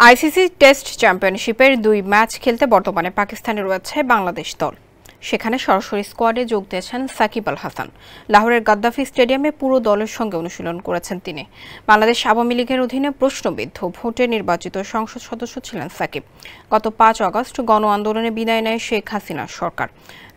ICC test চ্যাম্পিয়নশিপের ২ match খেলতে বর্তমানে পাকিস্তানে রয়েছে বাংলাদেশ দল। সেখানে সরাসরি স্কোয়াডে যোগ দিয়েছেন সাকিব আল হাসান। লাহোরের গাদ্দাফি স্টেডিয়ামে পুরো দলের সঙ্গে অনুশীলন করেছেন তিনি। বাংলাদেশ আওয়ামী লীগের অধীনে প্রশ্নবিদ্ধ ভোটে নির্বাচিত সংসদ সদস্য ছিলেন সাকিব। গত ৫ আগস্ট গণ আন্দোলনে বিদায় নেয় শেখ হাসিনার সরকার।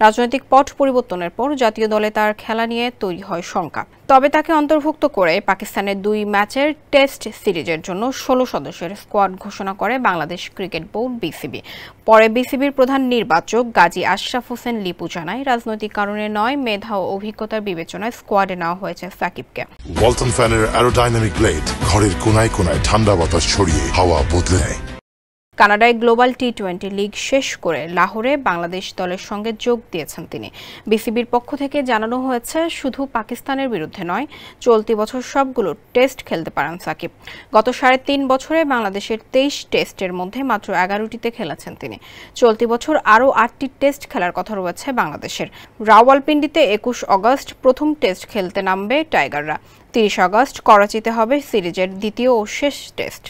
রাজনৈতিক পট পরিবর্তনের পর জাতীয় দলে তার খেলা নিয়ে তৈরি হয় শঙ্কা। তবে তাকে অন্তর্ভুক্ত করে পাকিস্তানের ২ ম্যাচের টেস্ট সিরিজের জন্য ১৬ সদস্যের স্কোয়াড ঘোষণা করে বাংলাদেশ ক্রিকেট বোর্ড বিসিবি। পরে বিসিবির প্রধান নির্বাচক গাজী আশরাফ হোসেন লিপু জানায়, রাজনৈতিক কারণে নয়, মেধা ও অভিজ্ঞতার বিবেচনায় স্কোয়াডে নেওয়া হয়েছে সাকিবকে। ওয়ালটন ফ্যানের অ্যারোডাইনামিক ব্লেড ঘরের কোনায় কোনায় ঠান্ডা বাতাস ছড়িয়ে হাওয়া বদলে নেয়। কানাডায় গ্লোবাল টি-20 লিগ শেষ করে লাহোরে বাংলাদেশ দলের সঙ্গে যোগ দিয়েছেন তিনি। বিসিবির পক্ষ থেকে জানানো হয়েছে, শুধু পাকিস্তানের বিরুদ্ধে নয়, চলতি বছর সবগুলো টেস্ট খেলতে পারেন সাকিব। গত ৩.৫ বছরে বাংলাদেশের ২৩ টেস্টের মধ্যে মাত্র ১১টিতে খেলেছেন তিনি। চলতি বছর আরও ৮টি টেস্ট খেলার কথা রয়েছে বাংলাদেশের। রাওয়ালপিন্ডিতে ২১ আগস্ট প্রথম টেস্ট খেলতে নামবে টাইগাররা। ৩০ আগস্ট করাচিতে হবে সিরিজের দ্বিতীয় ও শেষ টেস্ট।